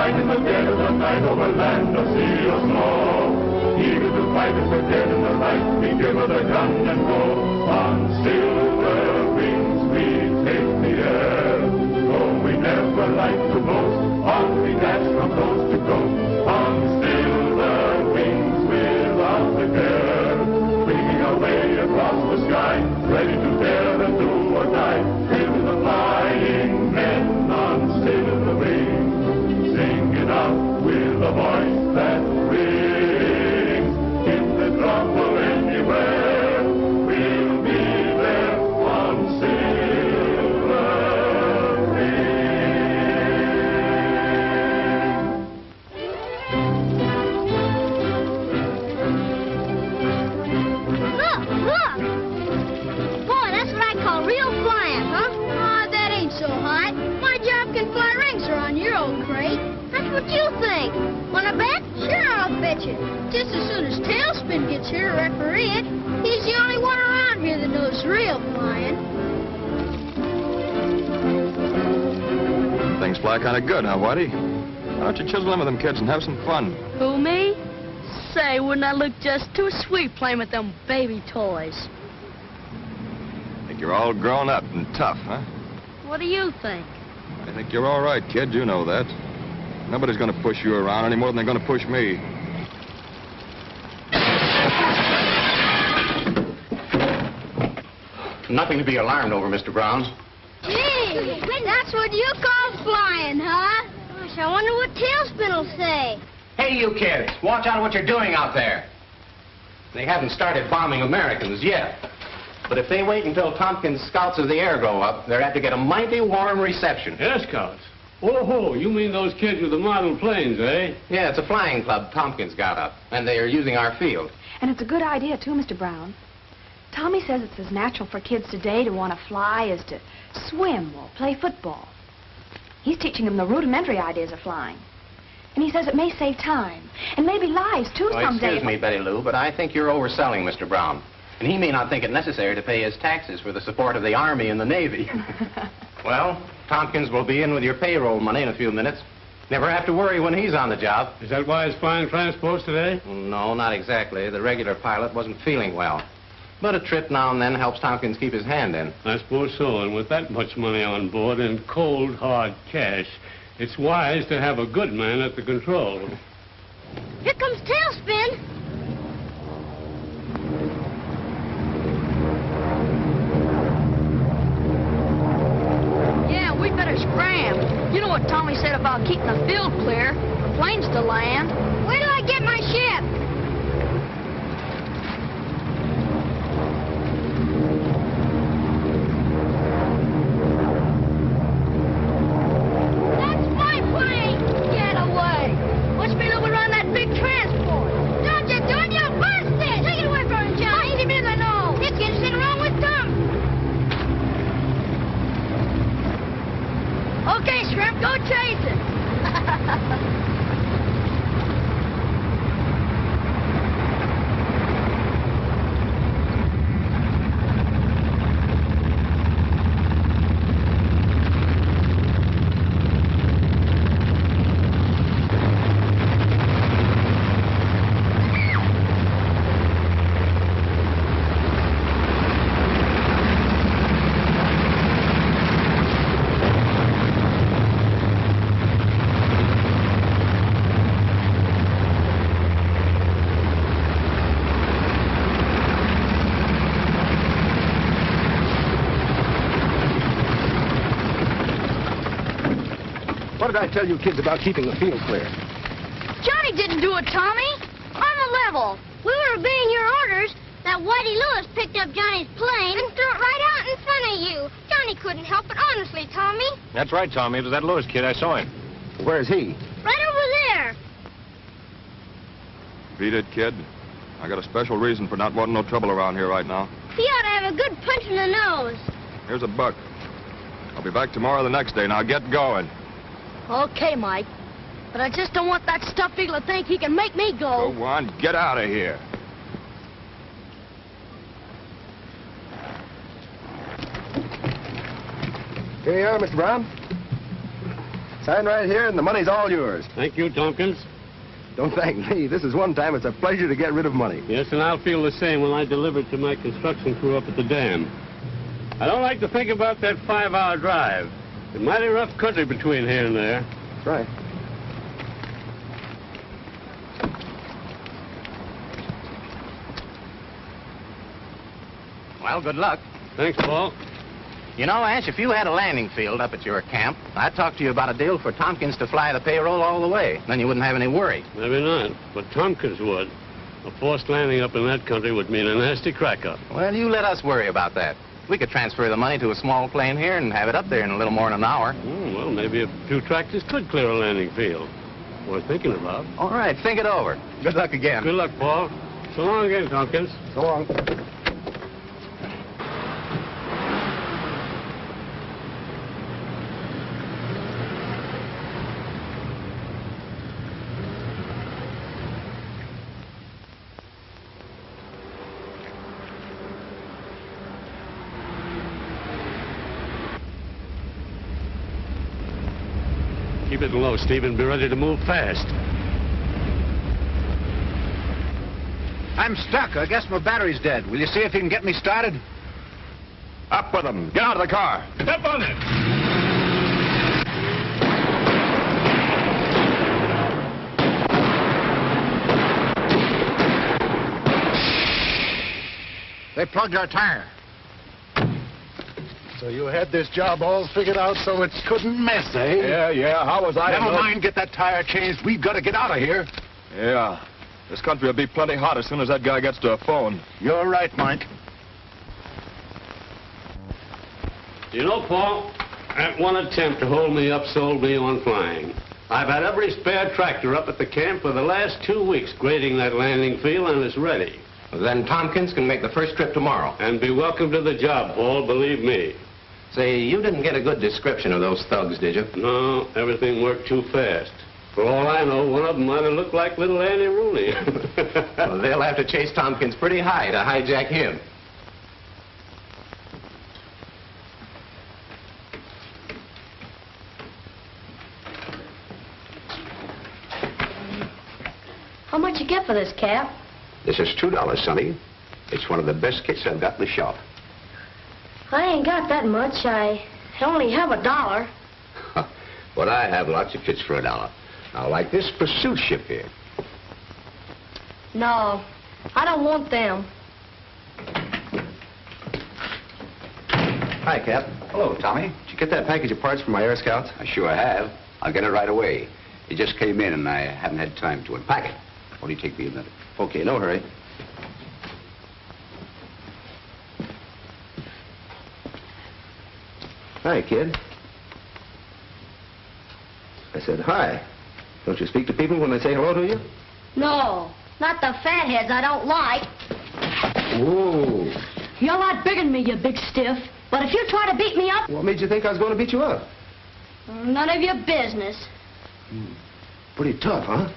fight in the dead of the night over land or sea or snow. Eager to fight in the dead and the light, we give her the gun and go. On silver wings we take the air. Though we never like to boast, on we dash from coast to coast. On silver wings without a care. Winging our way across the sky, ready to dare and do or die. Hail the flying men on silver wings. Sing it out with a voice that rings. In the drop or anywhere, we'll be there on silver Look, look! Boy, that's what I call real flying, huh? Aw, that ain't so hot. My job can fly rings around your old crate. That's what you think. Wanna bet? Sure, I'll bet you. Just as soon as Tailspin gets here to referee it, he's the only one around here that knows real flying. Things fly kind of good, huh, Whitey? Why don't you chisel in with them kids and have some fun? Who, me? Say, wouldn't I look just too sweet playing with them baby toys? Think you're all grown up and tough, huh? What do you think? I think you're all right, kid. You know that. Nobody's gonna push you around any more than they're gonna push me. Nothing to be alarmed over, Mr. Brown. Gee, that's what you call flying, huh? Gosh, I wonder what Tailspin will say. Hey, you kids, watch out what you're doing out there. They haven't started bombing Americans yet. But if they wait until Tompkins' Scouts of the Air go up, they're apt to get a mighty warm reception. Air Scouts? Oh, you mean those kids with the model planes, eh? Yeah, it's a flying club Tompkins got up, and they are using our field. And it's a good idea, too, Mr. Brown. Tommy says it's as natural for kids today to want to fly as to swim or play football. He's teaching them the rudimentary ideas of flying. And he says it may save time, and maybe lives, too, Oh, someday. excuse me, Betty Lou, but I think you're overselling Mr. Brown. And he may not think it necessary to pay his taxes for the support of the Army and the Navy. Well, Tompkins will be in with your payroll money in a few minutes. Never have to worry when he's on the job. Is that why he's flying transports today? No, not exactly. The regular pilot wasn't feeling well. But a trip now and then helps Tompkins keep his hand in. I suppose so, and with that much money on board and cold, hard cash, it's wise to have a good man at the controls. Here comes Tailspin. Yeah, we better scram. You know what Tommy said about keeping the field clear for planes to land. Wait till I get my ship. That's my plane. Get away. Watch me look around that big transport. Don't you do it, you'll bust it. Take it away from him, Johnny. Bust him in the nose. This kid's sitting wrong with Tom. Okay, Shrimp, go chase it. What did I tell you kids about keeping the field clear? Johnny didn't do it, Tommy. On the level. We were obeying your orders. That Whitey Lewis picked up Johnny's plane and threw it right out in front of you. Johnny couldn't help it, honestly, Tommy. That's right, Tommy. It was that Lewis kid. I saw him. Where's he? Right over there. Beat it, kid. I got a special reason for not wanting no trouble around here right now. He ought to have a good punch in the nose. Here's a buck. I'll be back tomorrow or the next day. Now get going. Okay, Mike. But I just don't want that stuffed eagle to think he can make me go. Go on, get out of here. Here you are, Mr. Brown. Sign right here, and the money's all yours. Thank you, Tompkins. Don't thank me. This is one time it's a pleasure to get rid of money. Yes, and I'll feel the same when I deliver it to my construction crew up at the dam. I don't like to think about that 5-hour drive. It's a mighty rough country between here and there. That's right. Well, good luck. Thanks, Paul. You know, Ash, if you had a landing field up at your camp, I'd talk to you about a deal for Tompkins to fly the payroll all the way. Then you wouldn't have any worry. Maybe not, but Tompkins would. A forced landing up in that country would mean a nasty crack-up. Well, you let us worry about that. We could transfer the money to a small plane here and have it up there in a little more than an hour. Well, maybe a few tractors could clear a landing field. Worth thinking about. All right, think it over. Good luck again. Good luck, Paul. So long again, Tompkins. So long. Keep it low, Stephen. Be ready to move fast. I'm stuck. I guess my battery's dead. Will you see if you can get me started? Up with them. Get out of the car. Step on it. They plugged our tire. So you had this job all figured out so it couldn't mess, eh? Yeah. How was I to Never know? mind, get that tire changed. We've got to get out of here. Yeah. This country will be plenty hot as soon as that guy gets to a phone. You're right, Mike. You know, Paul, that one attempt to hold me up sold me on flying. I've had every spare tractor up at the camp for the last 2 weeks grading that landing field, and it's ready. Then Tompkins can make the first trip tomorrow. And be welcome to the job, Paul, believe me. Say, you didn't get a good description of those thugs, did you? No, everything worked too fast. For all I know, one of them might have looked like little Annie Rooney. Well, they'll have to chase Tompkins pretty high to hijack him. How much you get for this, Cap? This is $2, Sonny. It's one of the best kits I've got in the shop. I ain't got that much. I only have $1. But I have lots of kits for $1. Now, like this pursuit ship here. No, I don't want them. Hi, Cap. Hello, Tommy. Did you get that package of parts from my Air Scouts? I sure have. I'll get it right away. It just came in, and I haven't had time to unpack it. Only take me a minute. Okay, no hurry. Hi, kid. I said hi. Don't you speak to people when they say hello to you? No, not the fatheads I don't like. Whoa. You're a lot bigger than me, you big stiff. But if you try to beat me up... What made you think I was going to beat you up? None of your business. Pretty tough, huh?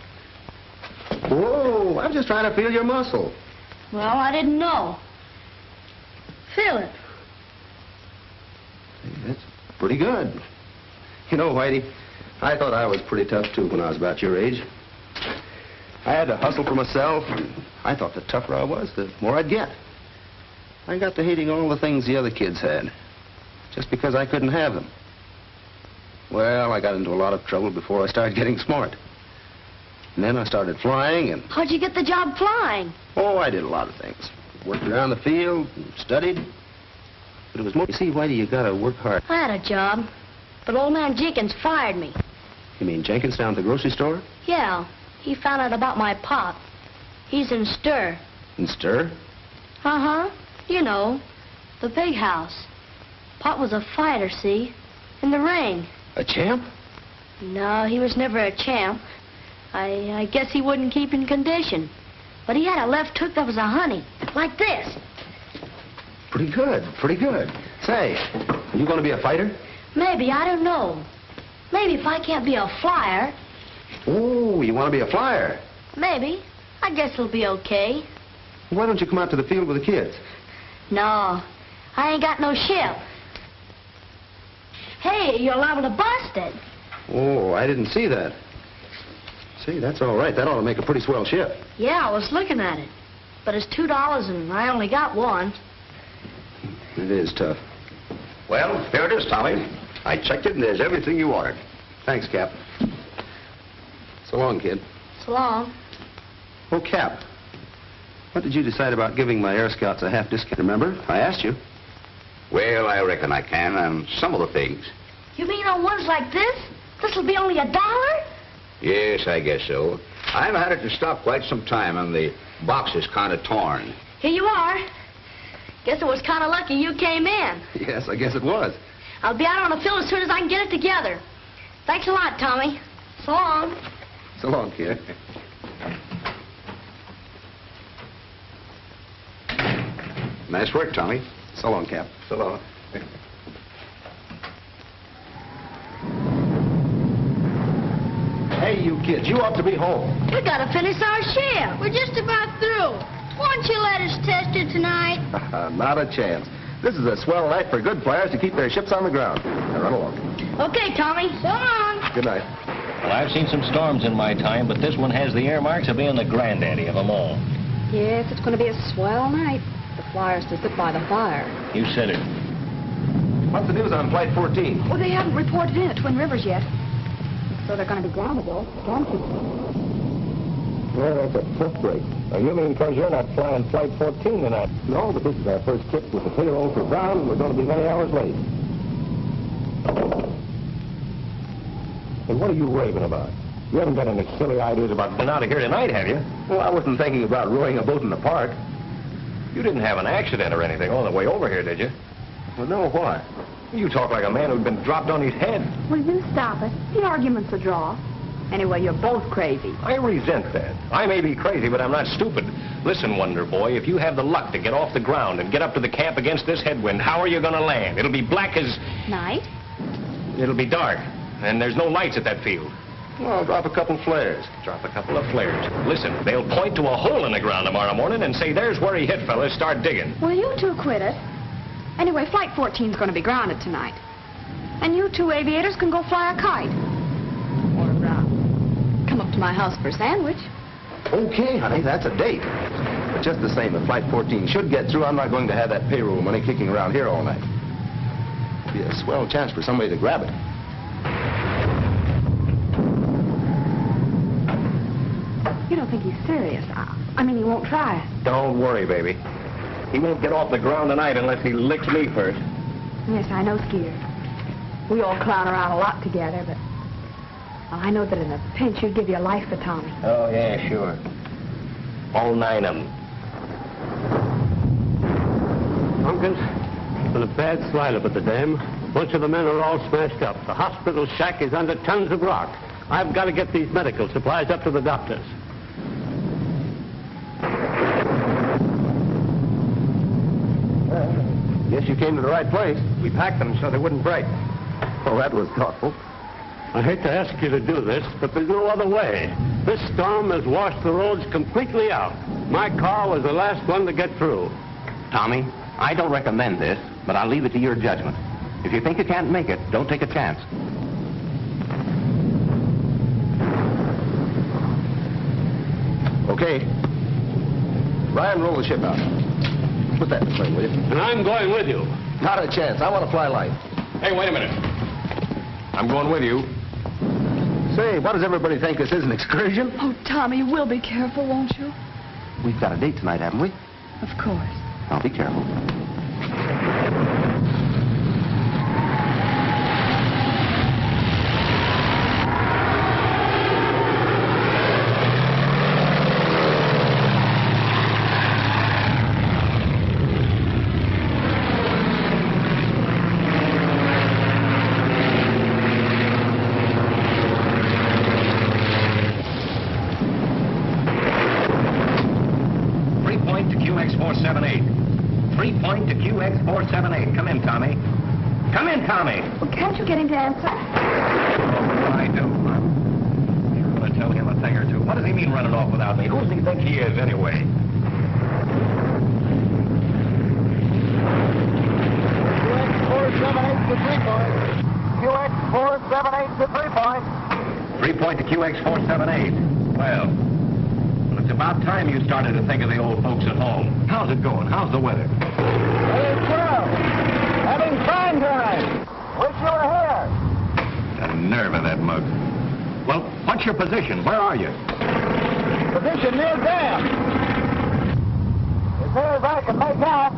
Whoa, I'm just trying to feel your muscle. Well, I didn't know. Feel it. That's pretty good. You know, Whitey, I thought I was pretty tough, too, when I was about your age. I had to hustle for myself, and I thought the tougher I was, the more I'd get. I got to hating all the things the other kids had, just because I couldn't have them. Well, I got into a lot of trouble before I started getting smart. And then I started flying, and... How'd you get the job flying? Oh, I did a lot of things. Worked around the field, and studied. But it was more... You see, Whitey, you gotta work hard. I had a job, but old man Jenkins fired me. You mean Jenkins down at the grocery store? Yeah, he found out about my pop. He's in Stir. In Stir? Uh-huh. You know, the big house. Pop was a fighter, see? In the ring. A champ? No, he was never a champ. I guess he wouldn't keep in condition. But he had a left hook that was a honey, like this. Pretty good, pretty good. Say, are you going to be a fighter? Maybe, I don't know. Maybe if I can't be a flyer. Oh, you want to be a flyer? Maybe. I guess it'll be okay. Why don't you come out to the field with the kids? No, I ain't got no ship. Hey, you're liable to bust it. Oh, I didn't see that. See, that's all right. That ought to make a pretty swell ship. Yeah, I was looking at it. But it's $2 and I only got one. It is tough. Well, here it is, Tommy. I checked it, and there's everything you ordered. Thanks, Cap. So long, kid. So long. Oh, Cap. What did you decide about giving my Air Scouts a half discount? Remember? I asked you. Well, I reckon I can on some of the things. You mean on ones like this? This'll be only $1? Yes, I guess so. I've had it to stock quite some time, and the box is kind of torn. Here you are. Guess it was kind of lucky you came in. Yes, I guess it was. I'll be out on the field as soon as I can get it together. Thanks a lot, Tommy. So long. So long, kid. Nice work, Tommy. So long, Cap. So long. Hey, you kids, you ought to be home. We gotta finish our shift. We're just about through. Won't you let us test it tonight? Not a chance. This is a swell night for good flyers to keep their ships on the ground. Now run along. Okay, Tommy. So long. Good night. Well, I've seen some storms in my time, but this one has the earmarks of being the granddaddy of them all. Yes, it's going to be a swell night. The flyers to sit by the fire. You said it. What's the news on Flight 14? Well, they haven't reported in at Twin Rivers yet. So they're going to be grounded, though. Storm keeps Well, that's a tough break. You mean because you're not flying Flight 14 tonight? No, but this is our first trip with the payroll for Brown, and we're going to be many hours late. And what are you raving about? You haven't got any silly ideas about Been out of here tonight, have you? Well, I wasn't thinking about rowing a boat in the park. You didn't have an accident or anything on the way over here, did you? Well, no, why? You talk like a man who'd been dropped on his head. Will you stop it? The argument's a draw. Anyway, you're both crazy. I resent that. I may be crazy, but I'm not stupid. Listen, Wonder Boy, if you have the luck to get off the ground and get up to the camp against this headwind, how are you going to land? It'll be black as... Night? It'll be dark, and there's no lights at that field. Well, I'll drop a couple flares. Drop a couple of flares. Listen, they'll point to a hole in the ground tomorrow morning and say, there's where he hit, fellas. Start digging. Well, you two quit it. Anyway, Flight 14's going to be grounded tonight. And you two aviators can go fly a kite. Or, come up to my house for a sandwich. Okay, honey, that's a date. But just the same, if Flight 14 should get through, I'm not going to have that payroll money kicking around here all night. It'd be a swell chance for somebody to grab it. You don't think he's serious? I mean, he won't try it. Don't worry, baby. He won't get off the ground tonight unless he licks me first. Yes, I know, Skeeter. We all clown around a lot together, but... Well, I know that in a pinch you'd give your life for Tommy. Oh, yeah, sure. All 9 of them. Tompkins, there's been a bad slide up at the dam. A bunch of the men are all smashed up. The hospital shack is under tons of rock. I've got to get these medical supplies up to the doctors. Guess you came to the right place. We packed them so they wouldn't break. Well, that was thoughtful. I hate to ask you to do this, but there's no other way. This storm has washed the roads completely out. My car was the last one to get through. Tommy, I don't recommend this, but I'll leave it to your judgment. If you think you can't make it, don't take a chance. Okay. Ryan, roll the ship out. Put that in the plane, will you? And I'm going with you. Not a chance. I want to fly light. Hey, wait a minute. I'm going with you. Say, what does everybody think? This is an excursion? Oh, Tommy, you will be careful, won't you? We've got a date tonight, haven't we? Of course. Now, be careful. 478. 3 point to QX478. Come in, Tommy. Come in, Tommy. Well, can't you get him to answer? Oh, I do. I'm going to tell him a thing or two. What does he mean running off without me? Who does he think he is, anyway? QX478 to 3 point. QX QX478 to 3-point. 3-point to QX478. Well, it's about time you started to think of the old folks at home. How's it going? How's the weather? Hey, Joe. Having fine time. Wish you were here. The nerve of that mug. Well, what's your position? Where are you? Position near dam. As near as I can make out.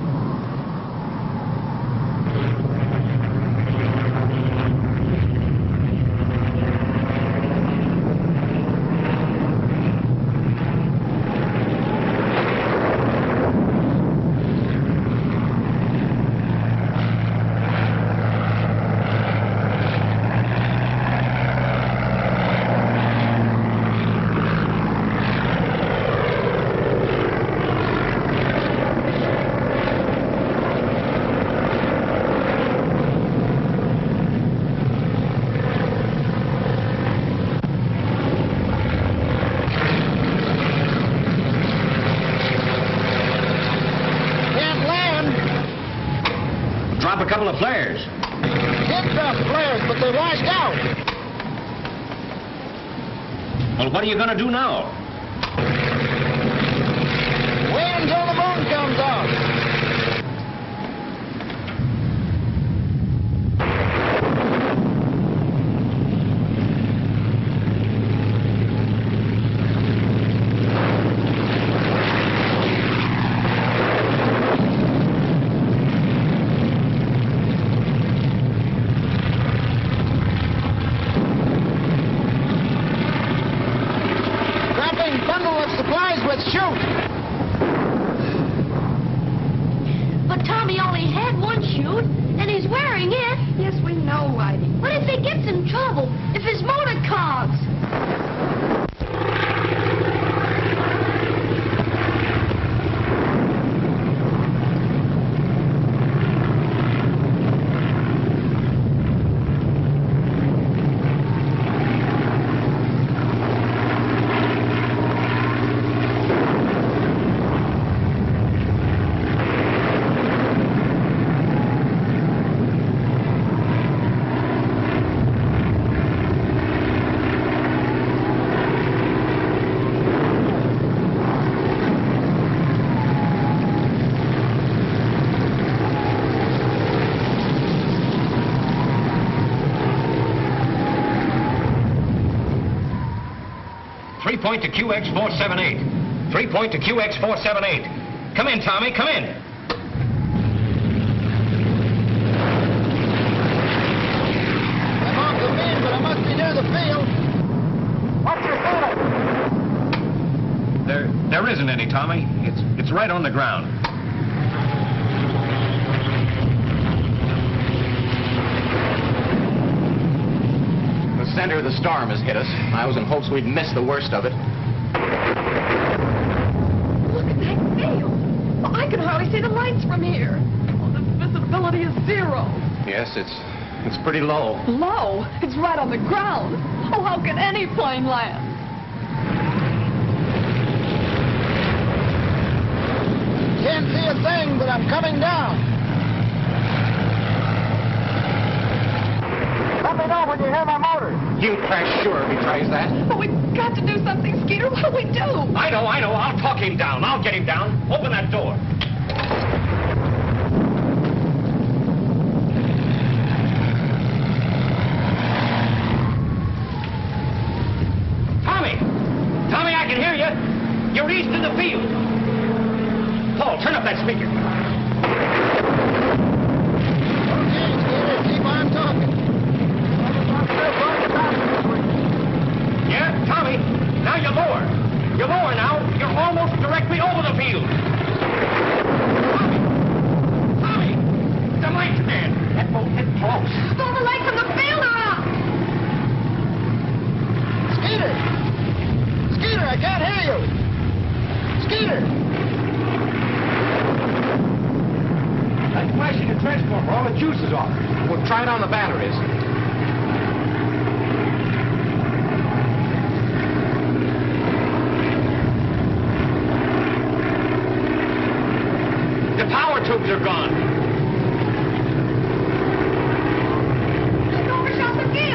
A couple of flares. Did drop flares, but they washed out. Well, what are you going to do now? Wait until the moon comes out. But Tommy only had one chute, and he's wearing it. Yes, we know, Whitey. What if he gets in trouble? If his motor clogs? Point to QX478. 3-point to QX478. Come in, Tommy, come in. I'm off the beam, but I must be near the field. What's your feeling? There isn't any, Tommy. It's right on the ground. The center of the storm has hit us. I was in hopes we'd miss the worst of it. Look at that field. Well, I can hardly see the lights from here. Oh, the visibility is 0. Yes, it's pretty low. Low? It's right on the ground. Oh, how can any plane land? Can't see a thing, but I'm coming down. Let me know when you hear my motor. You crash sure if he tries that. But we've got to do something, Skeeter. What'll we do? I know. I'll talk him down. I'll get him down. Open that door. Tommy, I can hear you. You're east of the field. Paul, turn up that speaker. Okay, Skeeter, keep on talking. Yeah, Tommy, now you lower. You lower now. You're almost directly over the field. Tommy, the lights again. That boat hit close. All the lights on the field are out. Skeeter, I can't hear you. Skeeter. That's flashing the transformer. All the juice is off. We'll try it on the batteries. The power tubes are gone. Just overshot the gear.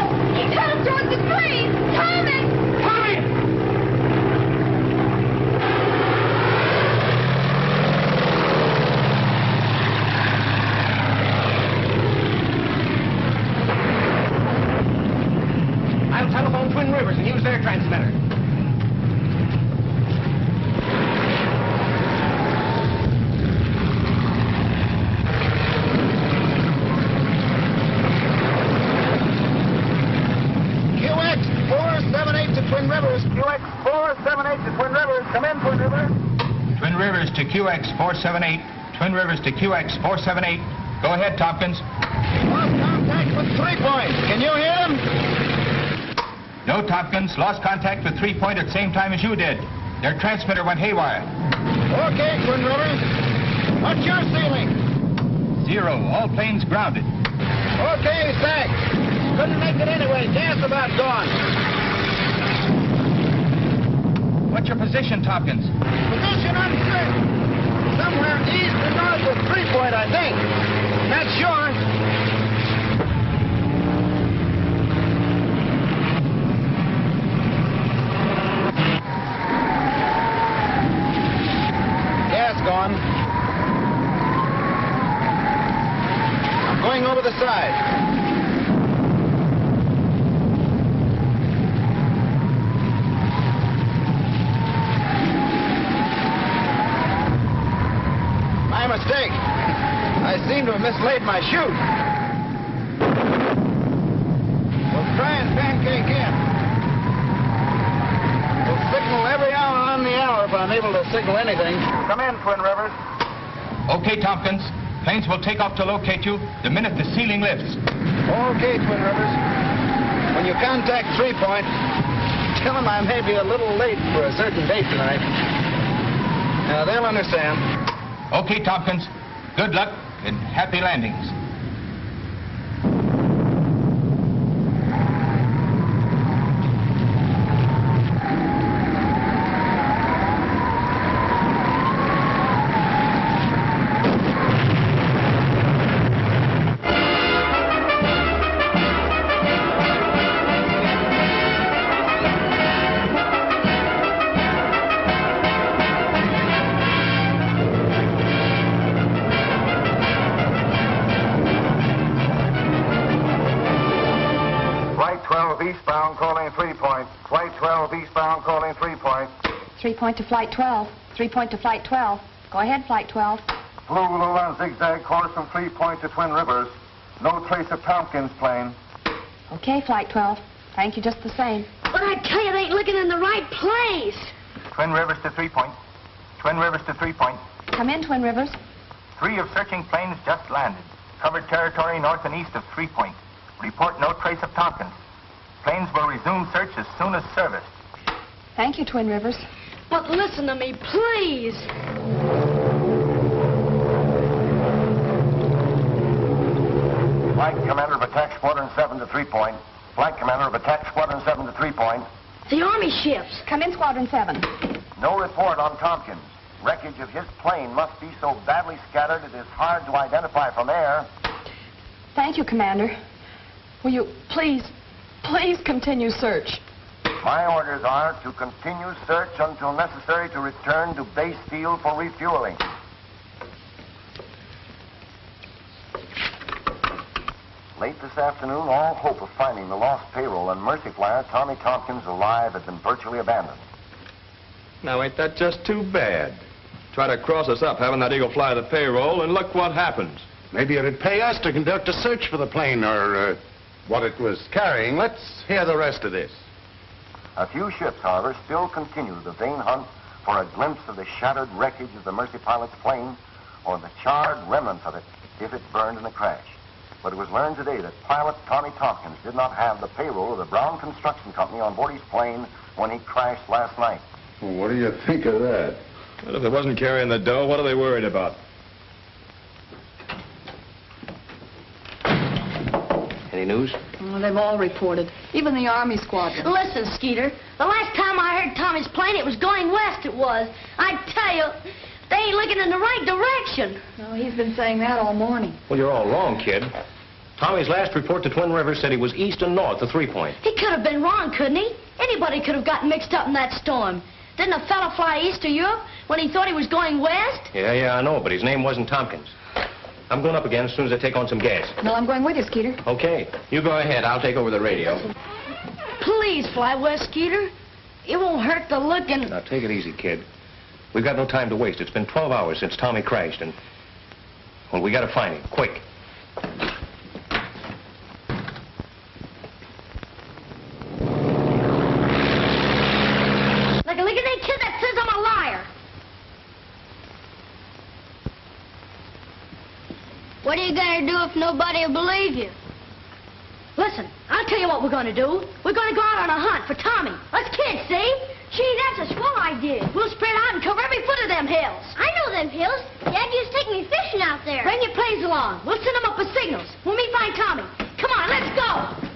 use their transmitter. QX 478 to Twin Rivers. QX 478 to Twin Rivers. Come in, Twin Rivers. Twin Rivers to QX 478. Twin Rivers to QX 478. Go ahead, Tompkins. Lost contact with 3 Point. Can you hear him? No, Tompkins. Lost contact with 3 Point at the same time as you did. Their transmitter went haywire. Okay, Twin Rivers. What's your ceiling? 0. All planes grounded. Okay, thanks. Couldn't make it anyway. Gas about gone. What's your position, Tompkins? Position uncertain. Somewhere east and north of 3 Point, I think. Not sure. Gas gone. I'm going over the side. My mistake. I seem to have mislaid my chute. We'll try and pancake in. We'll signal every hour on the hour if I'm able to signal anything. Come in, Twin Rivers. Okay, Tompkins. Planes will take off to locate you the minute the ceiling lifts. Okay, Twin Rivers. When you contact 3 Point, tell them I may be a little late for a certain date tonight. They'll understand. Okay, Tompkins. Good luck and happy landings. Eastbound calling 3 Point. Flight 12 eastbound calling 3 Point. 3 Point to Flight 12. 3 Point to Flight 12. Go ahead, Flight 12. Flew on zigzag course from 3 Point to Twin Rivers. No trace of Tompkins' plane. Okay, Flight 12. Thank you just the same. But I tell you, they ain't looking in the right place. Twin Rivers to 3 Point. Twin Rivers to 3 Point. Come in, Twin Rivers. 3 of searching planes just landed. Covered territory north and east of 3 Point. Report no trace of Tompkins. Planes will resume search as soon as serviced. Thank you, Twin Rivers. But listen to me, please. Flight Commander of Attack Squadron 7 to 3 Point. Flight Commander of Attack Squadron 7 to 3 Point. The Army ships. Come in, Squadron 7. No report on Tompkins. Wreckage of his plane must be so badly scattered it is hard to identify from air. Thank you, Commander. Will you please continue search? My orders are to continue search until necessary to return to base field for refueling. Late this afternoon, all hope of finding the lost payroll and Mercy Flyer, Tommy Tompkins, alive had been virtually abandoned. Now, ain't that just too bad? Try to cross us up having that Eagle fly the payroll, and look what happens. Maybe it'd pay us to conduct a search for the plane or what it was carrying. Let's hear the rest of this. A few ships, however, still continue the vain hunt for a glimpse of the shattered wreckage of the Mercy pilot's plane or the charred remnants of it if it burned in the crash. But it was learned today that pilot Tommy Tompkins did not have the payroll of the Brown Construction Company on board his plane when he crashed last night. Well, what do you think of that? Well, if it wasn't carrying the dough, what are they worried about? Any news? Well, they've all reported. Even the Army squadron. Listen, Skeeter, the last time I heard Tommy's plane, it was going west, it was. I tell you, they ain't looking in the right direction. No, he's been saying that all morning. Well, you're all wrong, kid. Tommy's last report to Twin Rivers said he was east and north of 3 Point. He could have been wrong, couldn't he? Anybody could have gotten mixed up in that storm. Didn't a fella fly east of Europe when he thought he was going west? Yeah, I know, but his name wasn't Tompkins. I'm going up again as soon as I take on some gas. No, I'm going with you, Skeeter. Okay. You go ahead. I'll take over the radio. please fly west, Skeeter. It won't hurt to look and... Now, take it easy, kid. We've got no time to waste. It's been 12 hours since Tommy crashed, and... well, we gotta find him, quick. Look at that kid that says I'm a liar. What are you gonna do if nobody will believe you? Listen, I'll tell you what we're gonna do. We're gonna go out on a hunt for Tommy. Us kids, see? Gee, that's a swell idea. We'll spread out and cover every foot of them hills. I know them hills. Dad used to take me fishing out there. Bring your planes along. We'll send them up with signals when we find Tommy. Come on, let's go.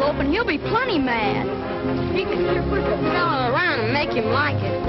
And he'll be plenty mad. He can sure push a fella around and make him like it.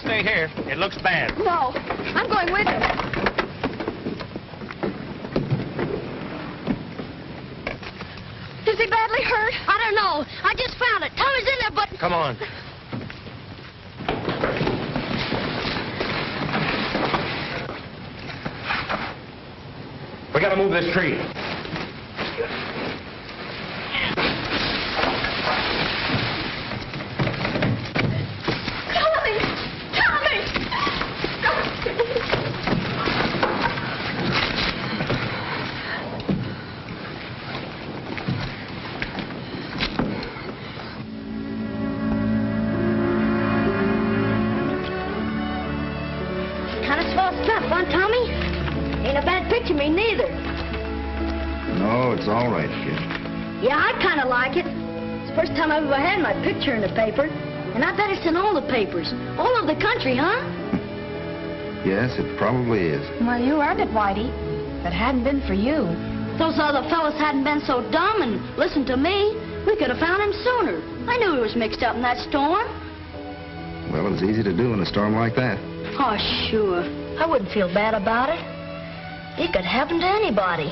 Stay here. It looks bad. No, I'm going with him. Is he badly hurt? I don't know. I just found it. Tommy's in there, but... Come on. We gotta move this tree. All right, kid. Yeah, I kind of like it. It's the first time I've ever had my picture in the paper. And I bet it's in all the papers. All over the country, huh? Yes, it probably is. Well, you earned it, Whitey. If it hadn't been for you. Those other fellas hadn't been so dumb and listened to me, we could have found him sooner. I knew he was mixed up in that storm. Well, it's easy to do in a storm like that. Oh, sure. I wouldn't feel bad about it. It could happen to anybody.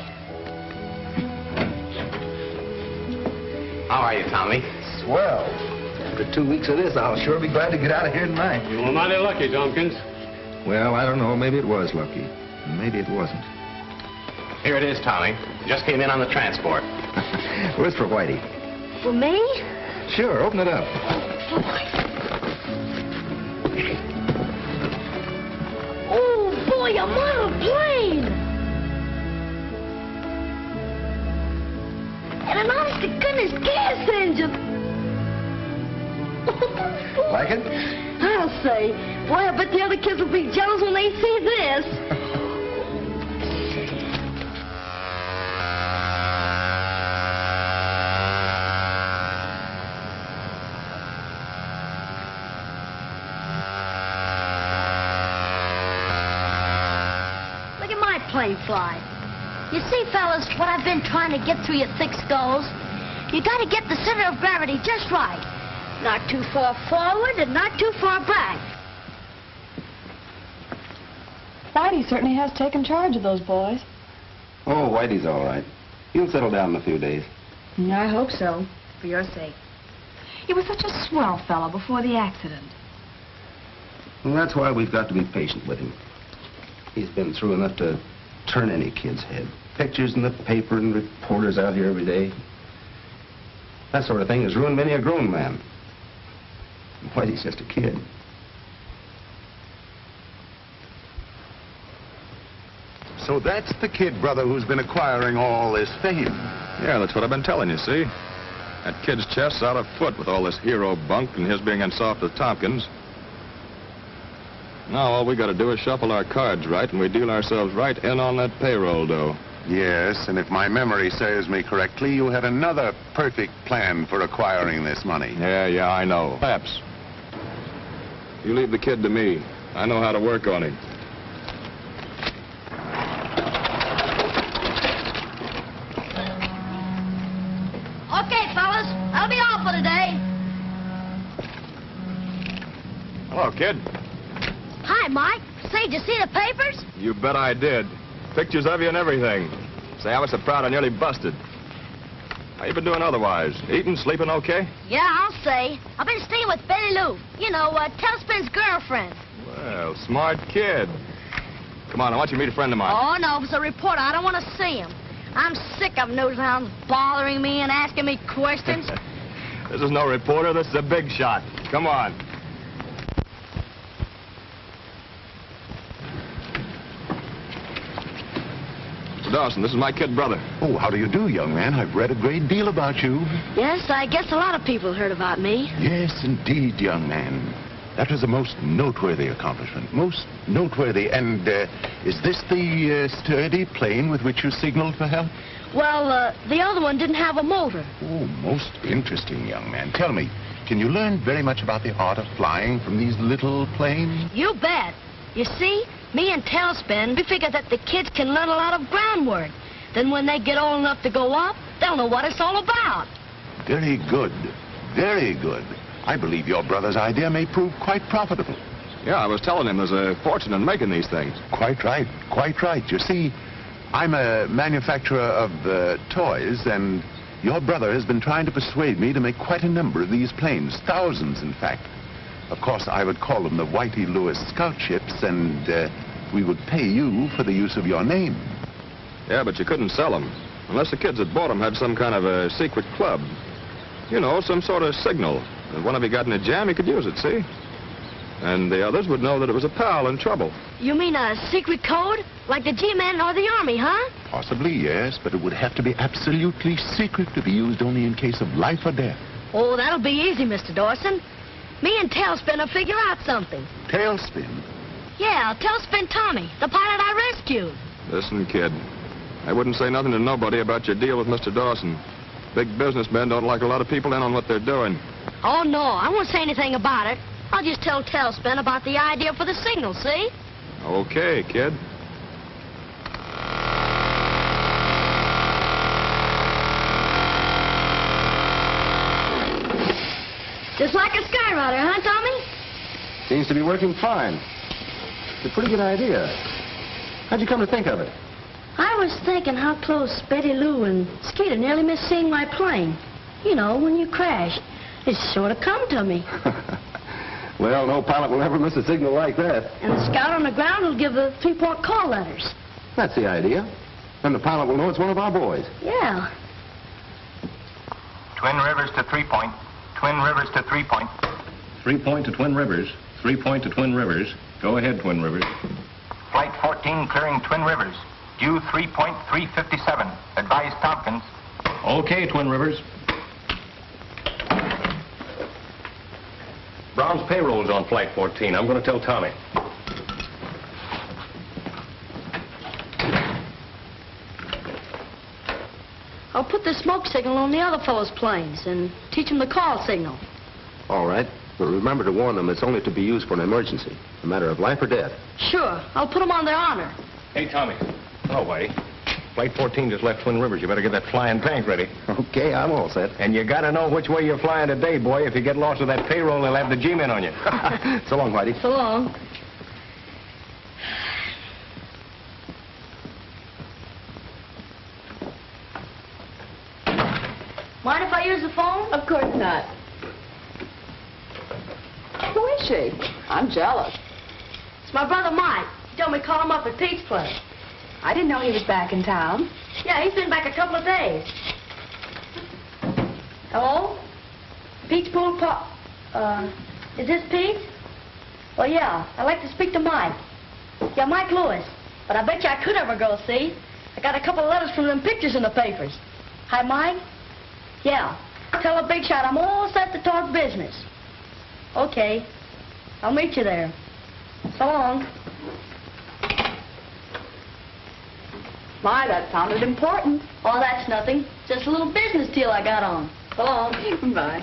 How are you, Tommy? Swell. After 2 weeks of this, I'll sure be glad to get out of here tonight. You were mighty lucky, Tompkins. Well, I don't know. Maybe it was lucky. Maybe it wasn't. Here it is, Tommy. Just came in on the transport. Well, it's for Whitey. For me? Sure, open it up. Oh, boy, a model plane! And an honest-to-goodness gas engine! Like it? I'll say. Boy, I bet the other kids will be jealous when they see this. Look at my plane fly. You see, fellas, what I've been trying to get through your thick skulls? You gotta get the center of gravity just right. Not too far forward and not too far back. Whitey certainly has taken charge of those boys. Oh, Whitey's all right. He'll settle down in a few days. I hope so, for your sake. He was such a swell fellow before the accident. Well, that's why we've got to be patient with him. He's been through enough to turn any kid's head. Pictures in the paper and reporters out here every day. That sort of thing has ruined many a grown man. Whitey's just a kid. So that's the kid, brother, who's been acquiring all this fame. Yeah, that's what I've been telling you, see? That kid's chest's out of foot with all this hero bunk and his being in soft with Tompkins. Now all we got to do is shuffle our cards right and we deal ourselves right in on that payroll dough. Yes, and if my memory serves me correctly, you had another perfect plan for acquiring this money. Yeah, I know. Perhaps. You leave the kid to me. I know how to work on him. Okay, fellas, that'll be all for today. Hello, kid. Hi, Mike. Say, did you see the papers? You bet I did. Pictures of you and everything. Say, I was so proud I nearly busted. How you been doing otherwise? Eating, sleeping okay? Yeah, I'll say. I've been staying with Betty Lou. You know, Tailspin's girlfriend. Well, smart kid. Come on, I want you to meet a friend of mine. Oh, no, if it's a reporter, I don't want to see him. I'm sick of newshounds bothering me and asking me questions. This is no reporter, this is a big shot. Come on. Dawson, this is my kid brother. Oh, how do you do, young man? I've read a great deal about you. Yes, I guess a lot of people heard about me. Yes, indeed, young man. That was a most noteworthy accomplishment. Most noteworthy. And is this the sturdy plane with which you signaled for help? Well, the other one didn't have a motor. Oh, most interesting, young man. Tell me, can you learn very much about the art of flying from these little planes? You bet. You see, me and Tailspin, we figure that the kids can learn a lot of groundwork. Then when they get old enough to go up, they'll know what it's all about. Very good. Very good. I believe your brother's idea may prove quite profitable. Yeah, I was telling him there's a fortune in making these things. Quite right. Quite right. You see, I'm a manufacturer of toys, and your brother has been trying to persuade me to make quite a number of these planes. Thousands, in fact. Of course, I would call them the Whitey Lewis Scout ships, and we would pay you for the use of your name. Yeah, but you couldn't sell them. Unless the kids that bought them had some kind of a secret club. You know, some sort of signal. If one of you got in a jam, he could use it, see? And the others would know that it was a pal in trouble. You mean a secret code? Like the G-Men or the Army, huh? Possibly, yes, but it would have to be absolutely secret to be used only in case of life or death. Oh, that'll be easy, Mr. Dawson. Me and Tailspin will figure out something. Tailspin? Yeah, Tailspin Tommy, the pilot I rescued. Listen, kid, I wouldn't say nothing to nobody about your deal with Mr. Dawson. Big businessmen don't like a lot of people in on what they're doing. Oh, no, I won't say anything about it. I'll just tell Tailspin about the idea for the signal, see? Okay, kid. Just like a skyrider, huh, Tommy? Seems to be working fine. It's a pretty good idea. How'd you come to think of it? I was thinking how close Betty Lou and Skeeter nearly missed seeing my plane. You know, when you crashed. It sort of come to me. Well, no pilot will ever miss a signal like that. And the scout on the ground will give the three-point call letters. That's the idea. Then the pilot will know it's one of our boys. Yeah. Twin Rivers to 3-point. Twin Rivers to 3-point. 3-point to Twin Rivers. 3-point to Twin Rivers. Go ahead, Twin Rivers. Flight 14 clearing Twin Rivers. Due 3.357. Advise Tompkins. Okay, Twin Rivers. Brown's payroll's on Flight 14. I'm going to tell Tommy. I'll put the smoke signal on the other fellow's planes and teach them the call signal. All right. But remember to warn them it's only to be used for an emergency. A matter of life or death. Sure. I'll put them on their honor. Hey, Tommy. Oh, Whitey. Flight 14 just left Twin Rivers. You better get that flying tank ready. Okay, I'm all set. And you got to know which way you're flying today, boy. If you get lost with that payroll, they'll have the G-men on you. So long, Whitey. So long. Mind if I use the phone? Of course not. Who is she? I'm jealous. It's my brother Mike. He told me to call him up at Pete's place. I didn't know he was back in town. Yeah, he's been back a couple of days. Hello? Pete's pool pop. Is this Pete? Well, yeah, I'd like to speak to Mike. Yeah, Mike Lewis. But I bet you I could ever go, see? I got a couple of letters from them pictures in the papers. Hi, Mike? Yeah. Tell a big shot I'm all set to talk business. Okay. I'll meet you there. So long. My, that sounded important. Oh, that's nothing. Just a little business deal I got on. So long. Bye.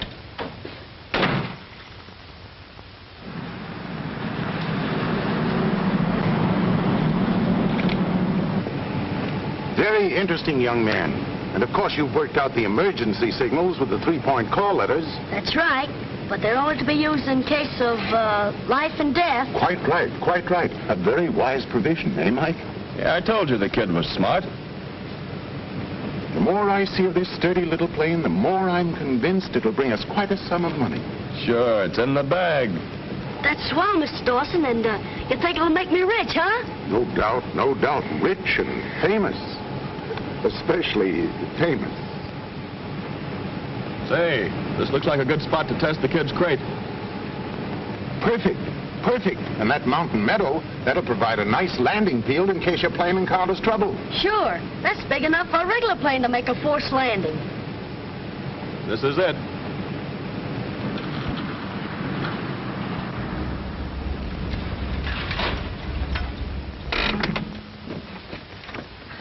Very interesting young man. And of course you've worked out the emergency signals with the three-point call letters. That's right. But they're only to be used in case of life and death. Quite right, quite right. A very wise provision, eh, Mike? Yeah, I told you the kid was smart. The more I see of this sturdy little plane, the more I'm convinced it'll bring us quite a sum of money. Sure, it's in the bag. That's swell, Mr. Dawson, and you think it'll make me rich, huh? No doubt, no doubt. Rich and famous. Especially famous. Say, this looks like a good spot to test the kid's crate. Perfect. Perfect. And that mountain meadow, that'll provide a nice landing field in case your plane encounters trouble. Sure. That's big enough for a regular plane to make a forced landing. This is it.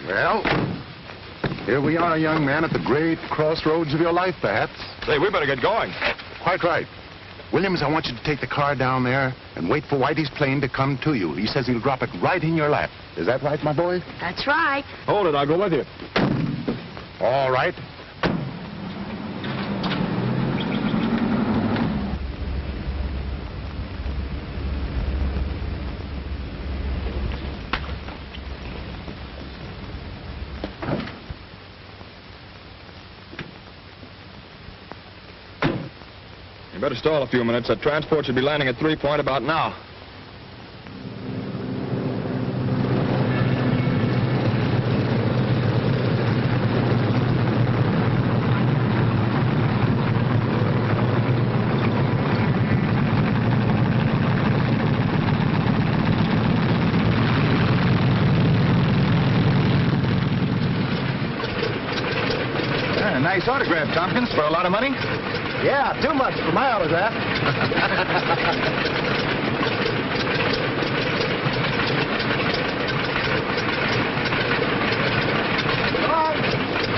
Well, here we are, young man, at the great crossroads of your life, perhaps. Say, we better get going. Quite right. Williams, I want you to take the car down there and wait for Whitey's plane to come to you. He says he'll drop it right in your lap. Is that right, my boy? That's right. Hold it, I'll go with you. All right. You better stall a few minutes. That transport should be landing at 3-point about now. Nice autograph, Tompkins. For a lot of money? Yeah, too much for my autograph.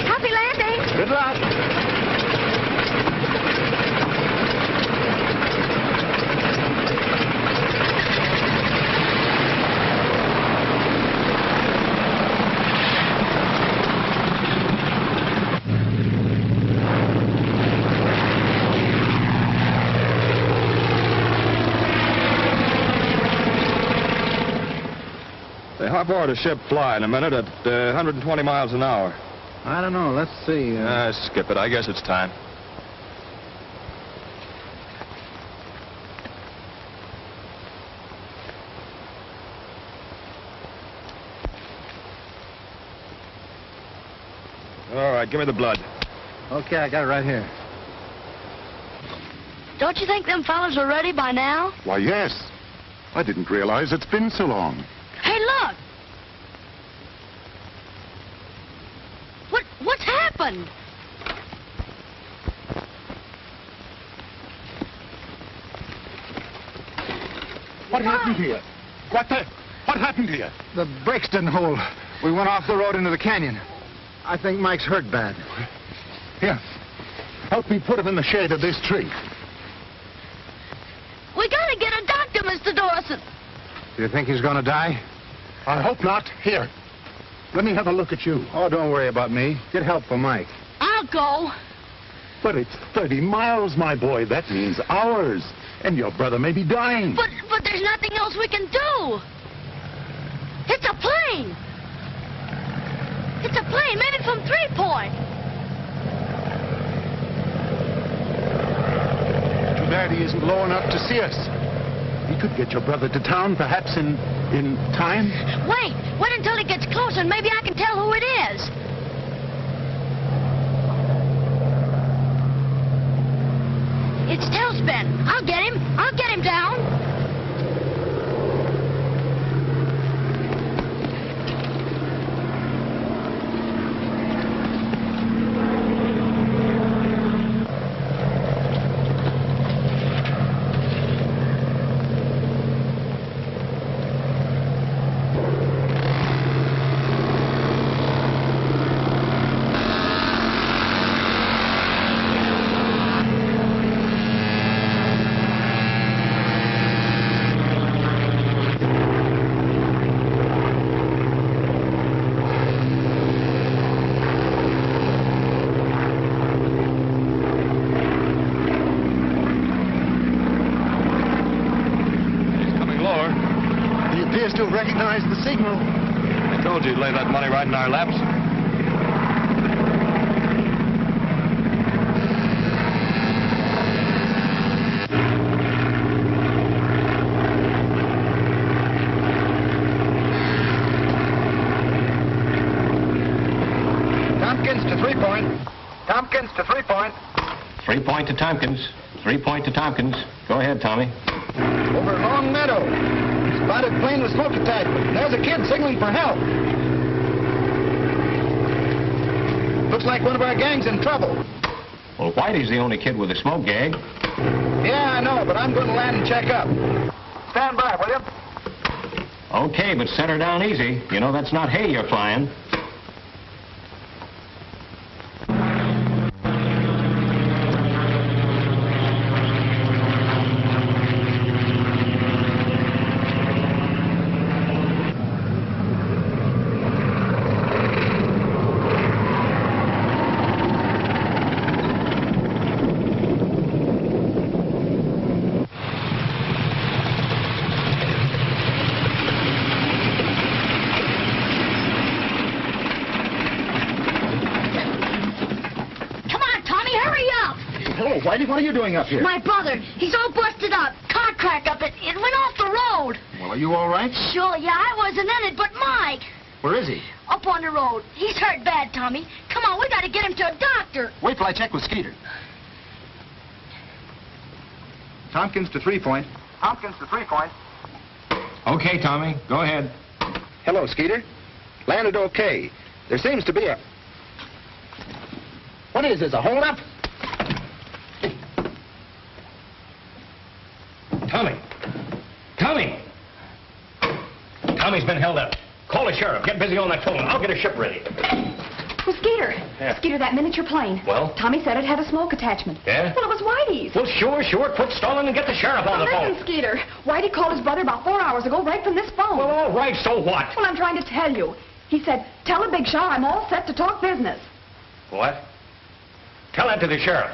Happy landing. Good luck. How far does a ship fly in a minute at 120 miles an hour? I don't know. Let's see. Skip it. I guess it's time. All right, give me the blood. Okay, I got it right here. Don't you think them fellas are ready by now? Why, yes. I didn't realize it's been so long. Hey, look! What's happened? What happened here? What happened here? The brakes didn't hold. We went off the road into the canyon. I think Mike's hurt bad. Here. Help me put him in the shade of this tree. We gotta get a doctor, Mr. Dawson. Do you think he's gonna die? I hope not. Here. Let me have a look at you. Oh, don't worry about me. Get help for Mike. I'll go. But it's 30 miles, my boy. That means hours. And your brother may be dying. But there's nothing else we can do. It's a plane. It's a plane, maybe from 3 Point. Too bad he isn't low enough to see us. He could get your brother to town, perhaps in time. Wait until he gets closer and maybe I can tell who it is. It's Tailspin. I'll get him down. Recognize the signal. I told you you'd lay that money right in our laps. Tompkins to 3 Point. Tompkins to 3 Point. 3 Point to Tompkins. 3 Point to Tompkins. Go ahead, Tommy. Over Long Meadow. Spotted plane with smoke attachment. There's a kid signaling for help. Looks like one of our gang's in trouble. Well, Whitey's the only kid with a smoke gag. Yeah, I know, but I'm going to land and check up. Stand by, will you? Okay, but set her down easy. You know that's not hay you're flying. Whitey, what are you doing up here? My brother, he's all busted up. Car crack up. It went off the road. Well, are you all right? Sure, yeah, I wasn't in it, but Mike. Where is he? Up on the road. He's hurt bad, Tommy. Come on, we got to get him to a doctor. Wait till I check with Skeeter. Tompkins to 3 Point. Tompkins to 3 Point. Okay, Tommy, go ahead. Hello, Skeeter. Landed okay. There seems to be a... What is this, a holdup? Tommy! Tommy! Tommy's been held up. Call the sheriff. Get busy on that phone. I'll get a ship ready. Well, Skeeter. Yeah. Skeeter, that miniature plane. Well? Tommy said it had a smoke attachment. Yeah? Well, it was Whitey's. Well, sure. Quit stalling and get the sheriff on the phone. Listen, Skeeter. Whitey called his brother about 4 hours ago right from this phone. Well, all right, so what? Well, I'm trying to tell you. He said, tell the big shot I'm all set to talk business. What? Tell that to the sheriff.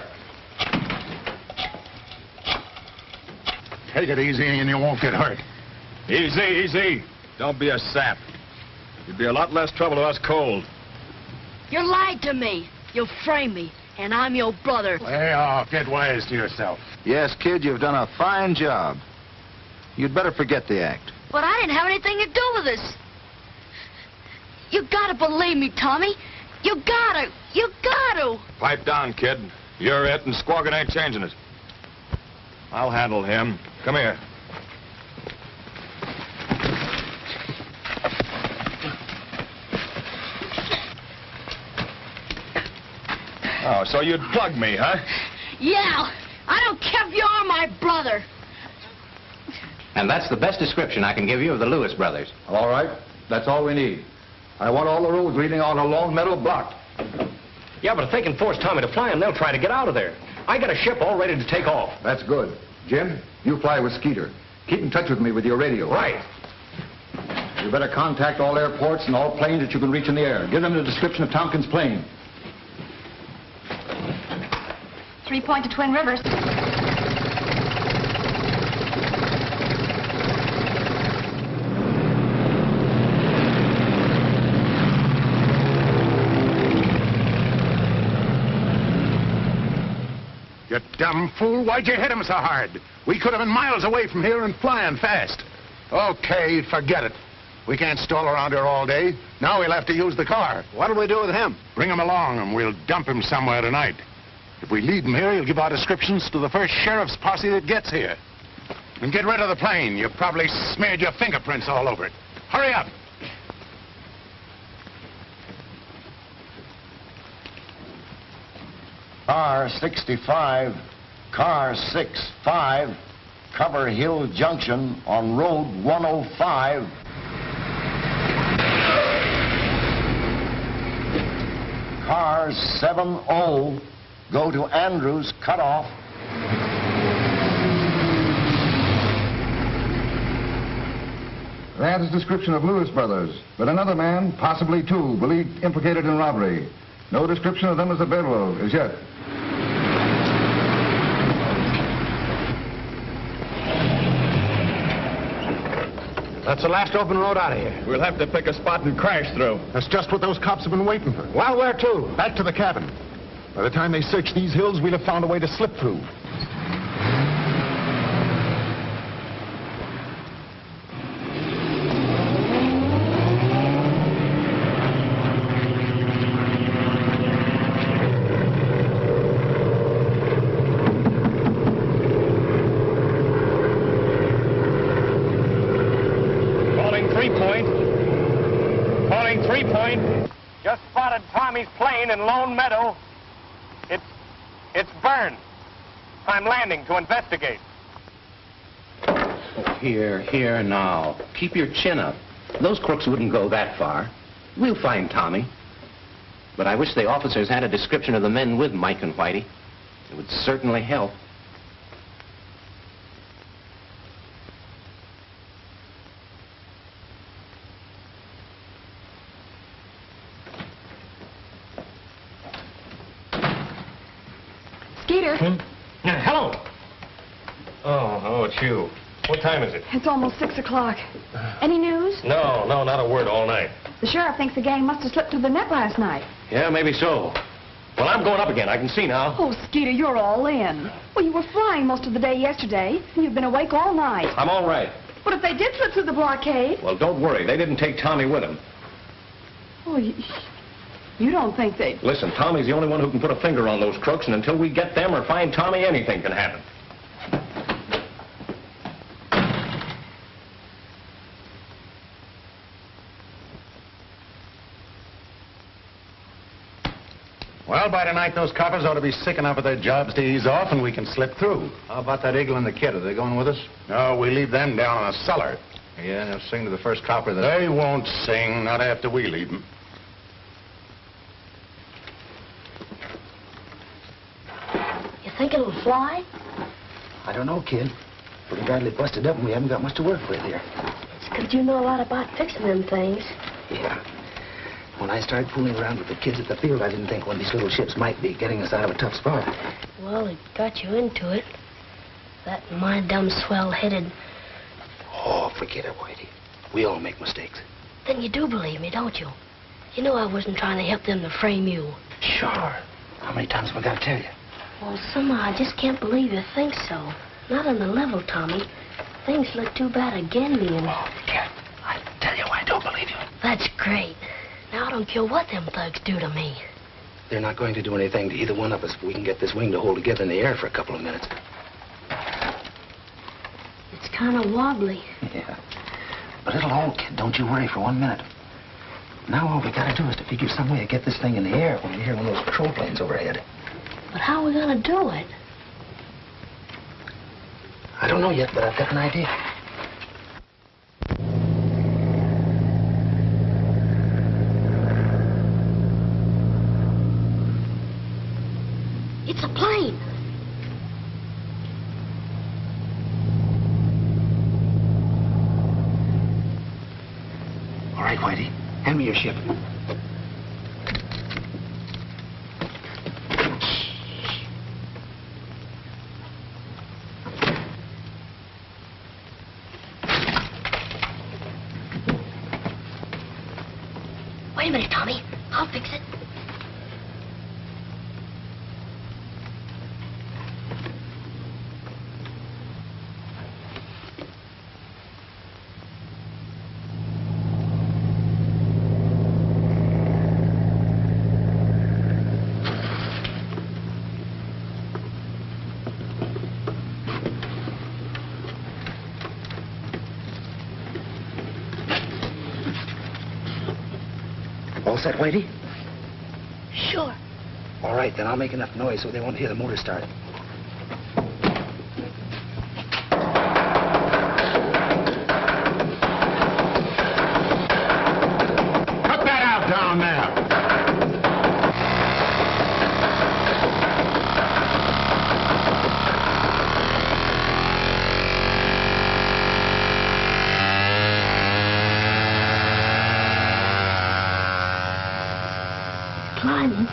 Take it easy and you won't get hurt. Easy. Don't be a sap. You'd be a lot less trouble to us cold. You lied to me. You framed me. And I'm your brother. Hey, oh, get wise to yourself. Yes, kid, you've done a fine job. You'd better forget the act. But I didn't have anything to do with this. You gotta believe me, Tommy. You gotta. You gotta. Pipe down, kid. You're it, and Squawkin' ain't changing it. I'll handle him. Come here. Oh, so you'd plug me, huh? Yeah. I don't care if you are my brother. And that's the best description I can give you of the Lewis brothers. All right. That's all we need. I want all the roads leading on to Lone Meadow blocked. Yeah, but if they can force Tommy to fly him, they'll try to get out of there. I got a ship all ready to take off. That's good. Jim, you fly with Skeeter. Keep in touch with me with your radio. Right. You better contact all airports and all planes that you can reach in the air. Give them the description of Tompkins' plane. 3 Point to Twin Rivers. You dumb fool, why'd you hit him so hard? We could have been miles away from here and flying fast. Okay, forget it. We can't stall around here all day. Now we'll have to use the car. What'll we do with him? Bring him along and we'll dump him somewhere tonight. If we leave him here, he'll give our descriptions to the first sheriff's posse that gets here. And get rid of the plane. You probably smeared your fingerprints all over it. Hurry up. Car 65, car 65, Cover Hill Junction on Road 105. Car 70, go to Andrews, cut off. That is description of Lewis brothers, but another man, possibly two, believed implicated in robbery. No description of them as available as yet. That's the last open road out of here. We'll have to pick a spot and crash through. That's just what those cops have been waiting for. Well, where to? Back to the cabin. By the time they search these hills, we'll have found a way to slip through. Just spotted Tommy's plane in Lone Meadow. It's burned. I'm landing to investigate. Oh, here now. Keep your chin up. Those crooks wouldn't go that far. We'll find Tommy. But I wish the officers had a description of the men with Mike and Whitey. It would certainly help. Skeeter. Hello. Oh, it's you. What time is it? It's almost 6 o'clock. Any news? No, not a word all night. The sheriff thinks the gang must have slipped through the net last night. Yeah, maybe so. Well, I'm going up again. I can see now. Oh, Skeeter, you're all in. Well, you were flying most of the day yesterday, and you've been awake all night. I'm all right. But if they did slip through the blockade... Well, don't worry. They didn't take Tommy with them. Oh, you don't think they... Listen, Tommy's the only one who can put a finger on those crooks, and until we get them or find Tommy, anything can happen. Well, by tonight, those coppers ought to be sick enough of their jobs to ease off, and we can slip through. How about that Eagle and the Kid? Are they going with us? No, we leave them down in a cellar. Yeah, they'll sing to the first copper that... They won't sing, not after we leave them. You think it'll fly? I don't know, kid. Pretty badly busted up, and we haven't got much to work with here. It's because you know a lot about fixing them things. Yeah. When I started fooling around with the kids at the field, I didn't think one of these little ships might be getting us out of a tough spot. Well, it got you into it. That and my dumb swell-headed... Oh, forget it, Whitey. We all make mistakes. Then you do believe me, don't you? You know I wasn't trying to help them to frame you. Sure. How many times have I got to tell you? Well, somehow I just can't believe you think so. Not on the level, Tommy. Things look too bad again, being... Oh, Cat, I tell you, I don't believe you. That's great. Now I don't care what them thugs do to me. They're not going to do anything to either one of us if we can get this wing to hold together in the air for a couple of minutes. It's kind of wobbly. Yeah. But it'll hold, kid. Don't you worry for 1 minute. Now all we gotta do is to figure some way to get this thing in the air when we hear one of those patrol planes overhead. But how are we gonna do it? I don't know yet, but I've got an idea. It's a plane. All right, Whitey. Hand me your ship. Wait a minute, Tommy. I'll fix it. All set, Whitey? Sure. All right, then I'll make enough noise so they won't hear the motor start. Cut that out down there. Climbing.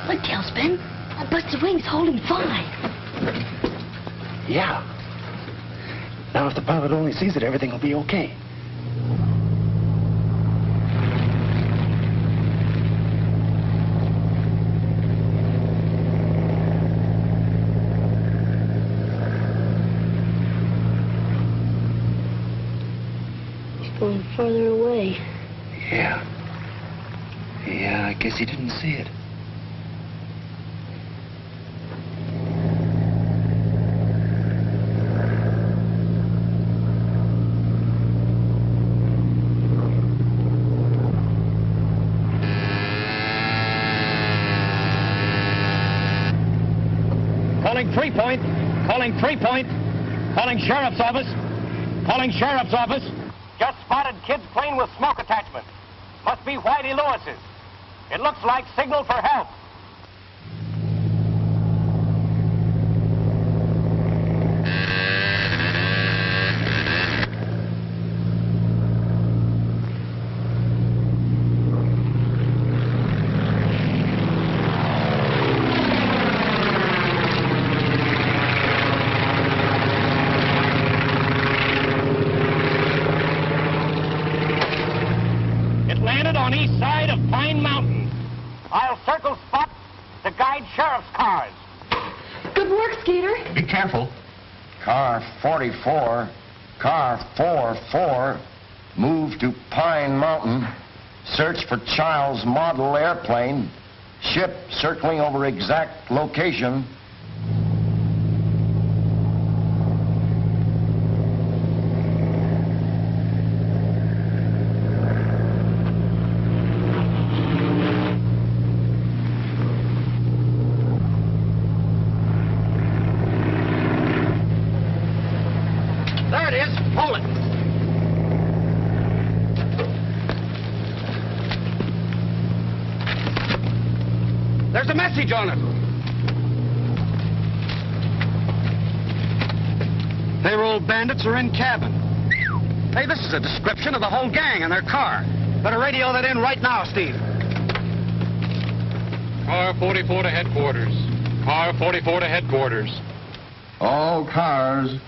Look, Tailspin. That busted wing's holding fine. Yeah. Now, if the pilot only sees it, everything will be okay. It's going further away. Yeah. Yeah, I guess he didn't see it. Calling 3 Point. Calling 3 Point. Calling Sheriff's Office. Calling Sheriff's Office. Just spotted kid's plane with smoke attachment. Must be Whitey Lewis's. It looks like signal for help. It landed on east side of Pine Mountain. I'll circle spots to guide sheriff's cars. Good work, Skeeter. Be careful. Car 44, car 44, move to Pine Mountain. Search for Child's model airplane. Ship circling over exact location. There it is. Hold it. There's a message on it. Payroll bandits are in cabin. Hey, this is a description of the whole gang and their car. Better radio that in right now, Steve. Car 44 to headquarters. Car 44 to headquarters. All cars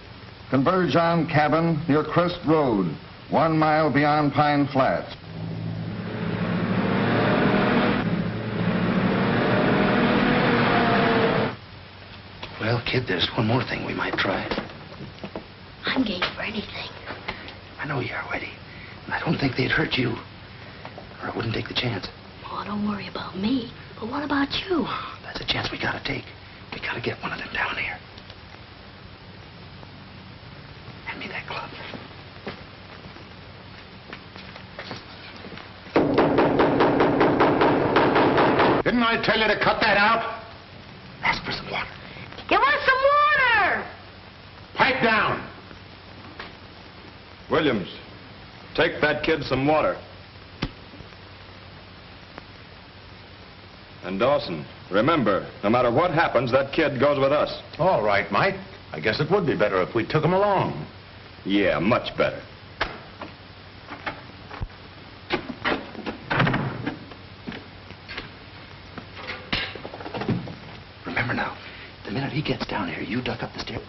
converge on cabin near Crest Road, 1 mile beyond Pine Flats. Well, kid, there's one more thing we might try. I'm game for anything. I know you are, Whitey. And I don't think they'd hurt you. Or I wouldn't take the chance. Oh, don't worry about me. But what about you? That's a chance we gotta take. We gotta get one of them down here. Hand me that club. Didn't I tell you to cut that out? Ask for some water. Give us some water! Pipe down. Williams, take that kid some water. And Dawson, remember, no matter what happens, that kid goes with us. All right, Mike. I guess it would be better if we took him along. Yeah, much better. Remember now, the minute he gets down here, you duck up the stairs.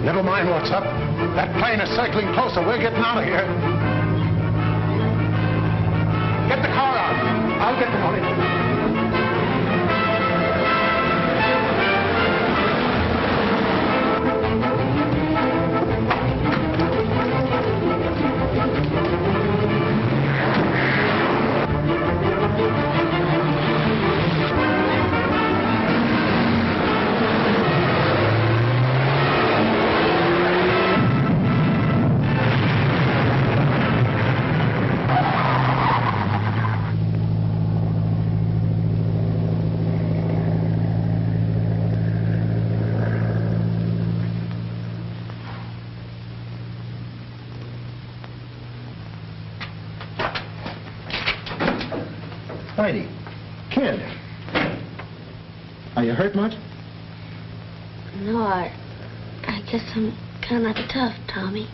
Never mind what's up. That plane is circling closer. We're getting out of here. Get the car out. I'll get the money. Whitey, kid, are you hurt much? No, I guess I'm kind of tough, Tommy.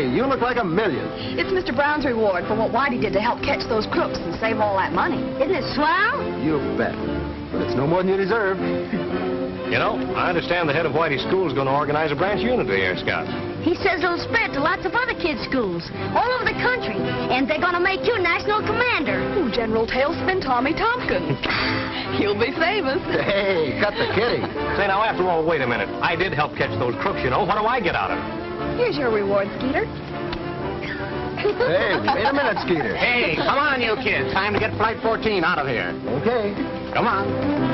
You look like $1 million. It's Mr. Brown's reward for what Whitey did to help catch those crooks and save all that money. Isn't it swell? You bet. But it's no more than you deserve. You know, I understand the head of Whitey's school is going to organize a branch unit of the Air Scouts. He says it'll spread to lots of other kids' schools all over the country, and they're going to make you national commander. Ooh, General Tailspin Tommy Tompkins. You'll be famous. Hey, cut the kidding. Say, now, after all, wait a minute. I did help catch those crooks, you know. What do I get out of it? Here's your reward, Skeeter. Hey, wait a minute, Skeeter. Hey, come on, you kids. Time to get Flight 14 out of here. Okay. Come on.